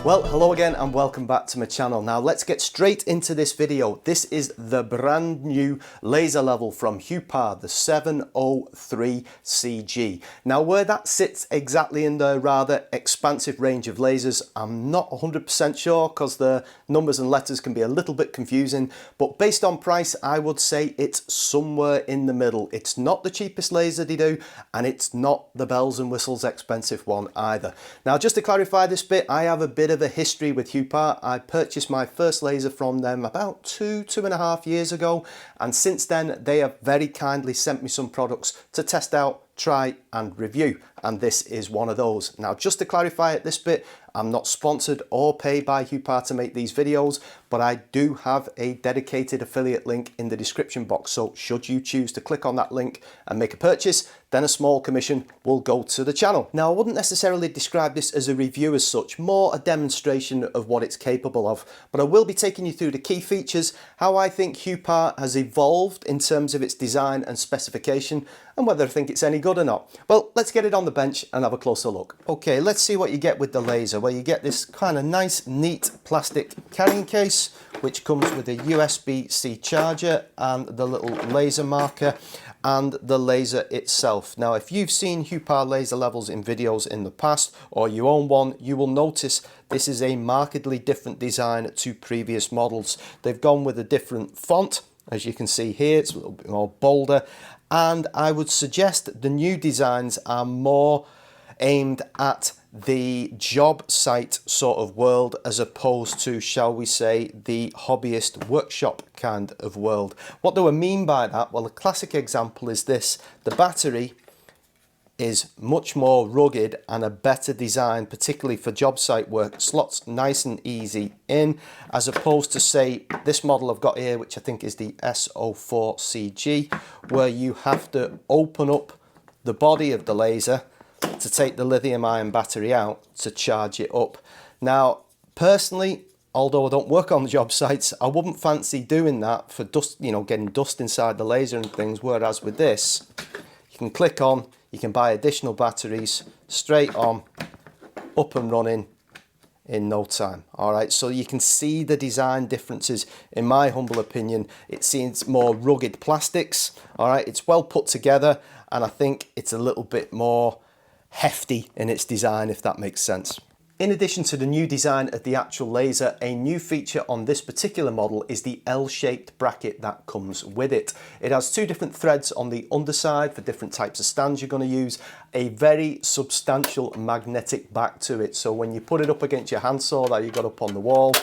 Well, hello again and welcome back to my channel. Now let's get straight into this video. This is the brand new laser level from Huepar, the 703CG. Now where that sits exactly in the rather expansive range of lasers, I'm not 100% sure because the numbers and letters can be a little bit confusing, but based on price, I would say it's somewhere in the middle. It's not the cheapest laser they do, and it's not the bells and whistles expensive one either. Now just to clarify this bit, I have a bit of a history with Huepar. I purchased my first laser from them about two and a half years ago, and since then they have very kindly sent me some products to test out, try and review, and this is one of those. Now just to clarify at this bit, I'm not sponsored or paid by Huepar to make these videos, but I do have a dedicated affiliate link in the description box, so should you choose to click on that link and make a purchase, then a small commission will go to the channel. Now I wouldn't necessarily describe this as a review as such, more a demonstration of what it's capable of, but I will be taking you through the key features, how I think Huepar has evolved in terms of its design and specification, and whether I think it's any good or not. Well, let's get it on the bench and have a closer look. Okay, let's see what you get with the laser. Well, you get this kind of nice, neat plastic carrying case, which comes with a USB-C charger and the little laser marker and the laser itself. Now, if you've seen Huepar laser levels in videos in the past, or you own one, you will notice this is a markedly different design to previous models. They've gone with a different font, as you can see here. It's a little bit more bolder, and I would suggest the new designs are more aimed at the job site sort of world as opposed to, shall we say, the hobbyist workshop kind of world. What do I mean by that? Well, a classic example is this. The battery is much more rugged and a better design, particularly for job site work. Slots nice and easy in, as opposed to, say, this model I've got here, which I think is the S04CG, where you have to open up the body of the laser to take the lithium ion battery out to charge it up. Now, personally, although I don't work on job sites, I wouldn't fancy doing that for dust, you know, getting dust inside the laser and things, whereas with this, you can click on, you can buy additional batteries, straight on, up and running in no time. All right, so you can see the design differences. In my humble opinion, it seems more rugged plastics. All right, it's well put together, and I think it's a little bit more hefty in its design, if that makes sense. In addition to the new design of the actual laser, a new feature on this particular model is the L-shaped bracket that comes with it. It has two different threads on the underside for different types of stands you're going to use, a very substantial magnetic back to it, so when you put it up against your handsaw that you got up on the wall,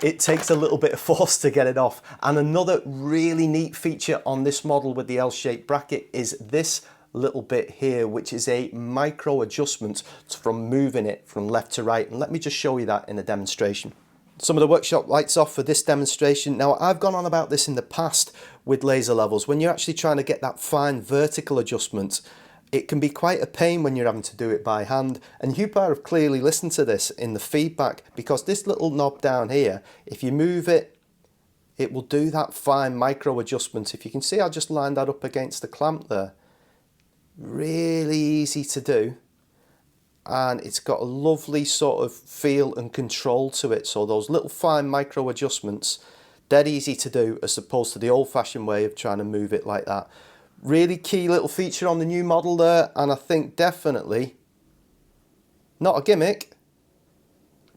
it takes a little bit of force to get it off. And another really neat feature on this model with the L-shaped bracket is this little bit here, which is a micro adjustment from moving it from left to right. And let me just show you that in a demonstration. Some of the workshop lights off for this demonstration. Now, I've gone on about this in the past with laser levels. When you're actually trying to get that fine vertical adjustment, it can be quite a pain when you're having to do it by hand. And Huepar have clearly listened to this in the feedback, because this little knob down here, if you move it, it will do that fine micro adjustment. If you can see, I just lined that up against the clamp there. Really easy to do, and it's got a lovely sort of feel and control to it. So those little fine micro adjustments, dead easy to do, as opposed to the old-fashioned way of trying to move it like that. Really key little feature on the new model there, and I think definitely not a gimmick,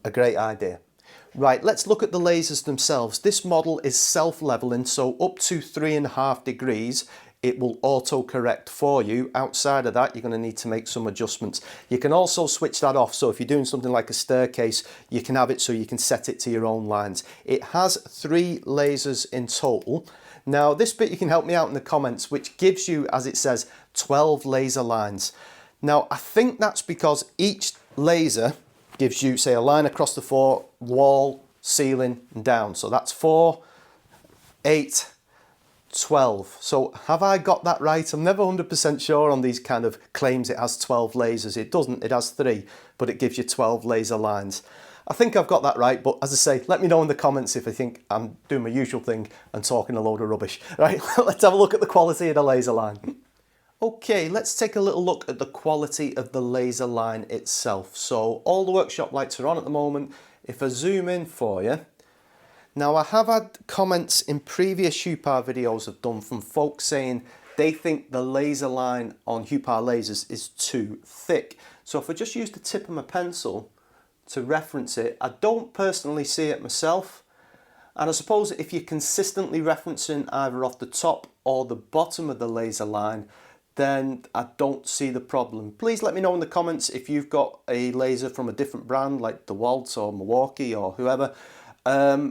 a great idea. Right, let's look at the lasers themselves. This model is self-leveling, so up to 3.5 degrees it will auto-correct for you. Outside of that, you're going to need to make some adjustments. You can also switch that off, so if you're doing something like a staircase, you can have it so you can set it to your own lines. It has 3 lasers in total. Now, this bit you can help me out in the comments, which gives you, as it says, 12 laser lines. Now, I think that's because each laser gives you, say, a line across the floor, wall, ceiling, and down. So that's 4, 8, 12. So have I got that right? I'm never 100% sure on these kind of claims it has 12 lasers. It doesn't, it has 3, but it gives you 12 laser lines. I think I've got that right, but as I say, let me know in the comments if I think I'm doing my usual thing and talking a load of rubbish. Right, let's have a look at the quality of the laser line. Okay, let's take a little look at the quality of the laser line itself. So all the workshop lights are on at the moment. If I zoom in for you, now I have had comments in previous Huepar videos I've done from folks saying they think the laser line on Huepar lasers is too thick. So if I just use the tip of my pencil to reference it, I don't personally see it myself. And I suppose if you're consistently referencing either off the top or the bottom of the laser line, then I don't see the problem. Please let me know in the comments if you've got a laser from a different brand like DeWalt or Milwaukee or whoever,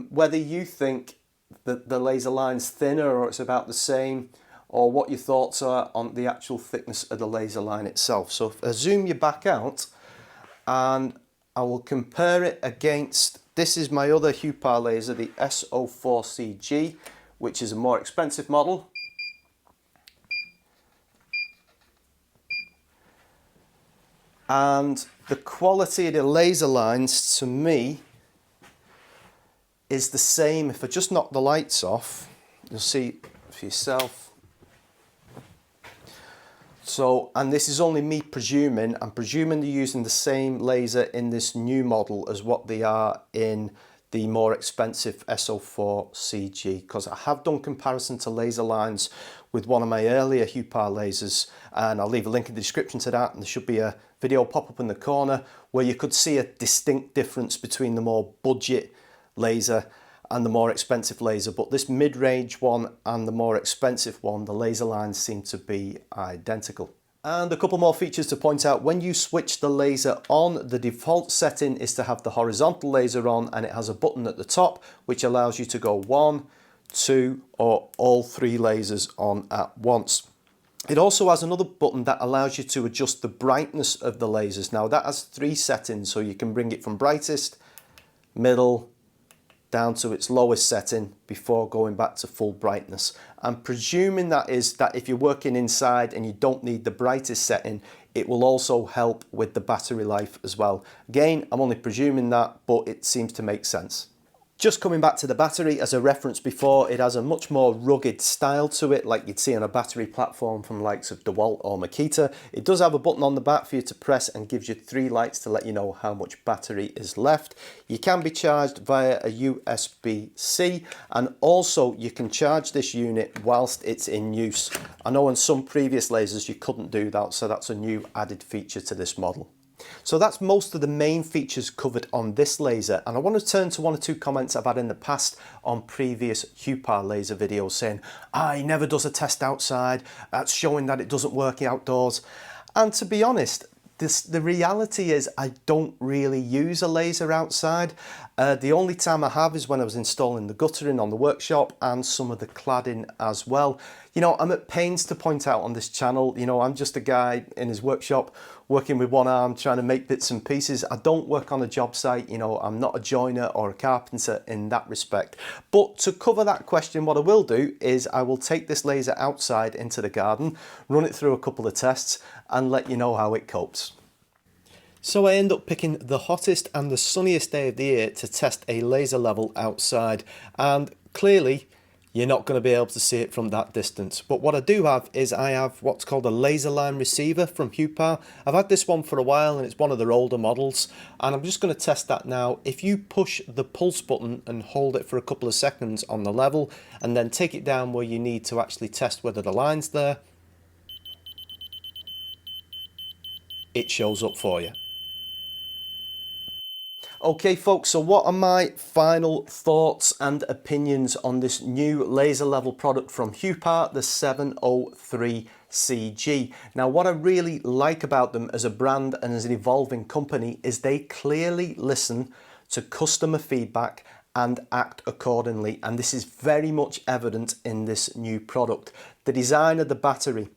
whether you think that the laser line's thinner or it's about the same, or what your thoughts are on the actual thickness of the laser line itself. So if I zoom you back out and I will compare it against, this is my other Huepar laser, the S04CG, which is a more expensive model. And the quality of the laser lines to me is the same. If I just knock the lights off, you'll see for yourself. So, and this is only me presuming, I'm presuming they're using the same laser in this new model as what they are in the more expensive S04CG, because I have done comparison to laser lines with one of my earlier Huepar lasers, and I'll leave a link in the description to that, and there should be a video pop up in the corner where you could see a distinct difference between the more budget laser and the more expensive laser. But this mid-range one and the more expensive one, the laser lines seem to be identical. And a couple more features to point out. When you switch the laser on, the default setting is to have the horizontal laser on, and it has a button at the top which allows you to go 1, 2 or all 3 lasers on at once. It also has another button that allows you to adjust the brightness of the lasers. Now that has 3 settings, so you can bring it from brightest, middle, down to its lowest setting before going back to full brightness. I'm presuming that is that if you're working inside and you don't need the brightest setting, it will also help with the battery life as well. Again, I'm only presuming that, but it seems to make sense. Just coming back to the battery, as I referenced before, it has a much more rugged style to it, like you'd see on a battery platform from the likes of DeWalt or Makita. It does have a button on the back for you to press and gives you 3 lights to let you know how much battery is left. You can be charged via a USB-C, and also you can charge this unit whilst it's in use. I know on some previous lasers you couldn't do that, so that's a new added feature to this model. So that's most of the main features covered on this laser, and I want to turn to 1 or 2 comments I've had in the past on previous Huepar laser videos saying, he never does a test outside, that's showing that it doesn't work outdoors. And to be honest, the reality is I don't really use a laser outside. The only time I have is when I was installing the guttering on the workshop and some of the cladding as well. You know, I'm at pains to point out on this channel, you know, I'm just a guy in his workshop working with one arm trying to make bits and pieces. I don't work on a job site, you know, I'm not a joiner or a carpenter in that respect. But to cover that question, what I will do is I will take this laser outside into the garden, run it through a couple of tests and let you know how it copes. So I end up picking the hottest and the sunniest day of the year to test a laser level outside, and clearly you're not going to be able to see it from that distance. But what I do have is I have what's called a laser line receiver from Huepar. I've had this one for a while and it's one of their older models, and I'm just going to test that now. If you push the pulse button and hold it for a couple of seconds on the level and then take it down where you need to actually test whether the line's there, it shows up for you. Okay folks, so what are my final thoughts and opinions on this new laser level product from Huepar, the 703CG? Now what I really like about them as a brand and as an evolving company is they clearly listen to customer feedback and act accordingly, and this is very much evident in this new product. The design of the battery,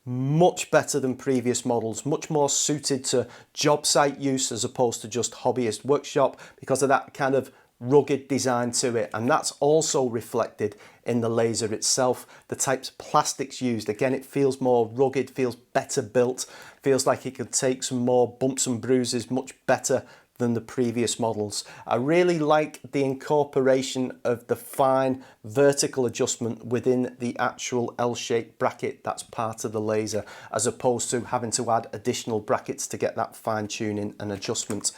much better than previous models, much more suited to job site use as opposed to just hobbyist workshop because of that kind of rugged design to it. And that's also reflected in the laser itself. The types of plastics used, again, it feels more rugged, feels better built, feels like it could take some more bumps and bruises much better than the previous models. I really like the incorporation of the fine vertical adjustment within the actual L-shaped bracket that's part of the laser, as opposed to having to add additional brackets to get that fine tuning and adjustment.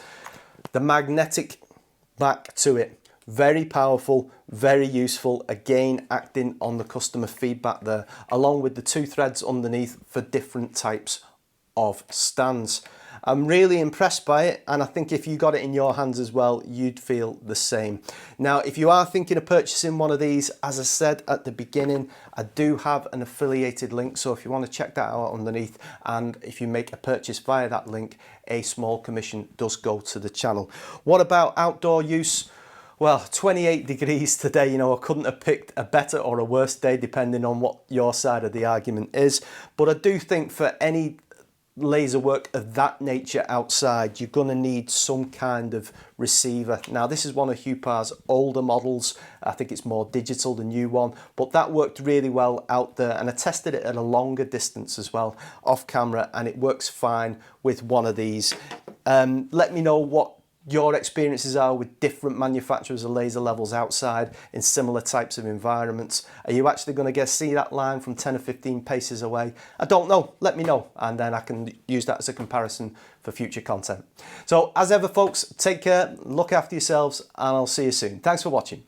The magnetic back to it, very powerful, very useful, again acting on the customer feedback there, along with the 2 threads underneath for different types of stands. I'm really impressed by it, and I think if you got it in your hands as well, you'd feel the same. Now, if you are thinking of purchasing one of these, as I said at the beginning, I do have an affiliated link, so if you want to check that out underneath, and if you make a purchase via that link, a small commission does go to the channel. What about outdoor use? Well, 28 degrees today, you know, I couldn't have picked a better or a worse day depending on what your side of the argument is, but I do think for any laser work of that nature outside, you're going to need some kind of receiver. Now, this is one of Huepar's older models. I think it's more digital, the new one, but that worked really well out there, and I tested it at a longer distance as well off camera, and it works fine with one of these. Let me know what your experiences are with different manufacturers of laser levels outside in similar types of environments. Are you actually going to see that line from 10 or 15 paces away? I don't know. Let me know, and then I can use that as a comparison for future content. So as ever, folks, take care, look after yourselves, and I'll see you soon. Thanks for watching.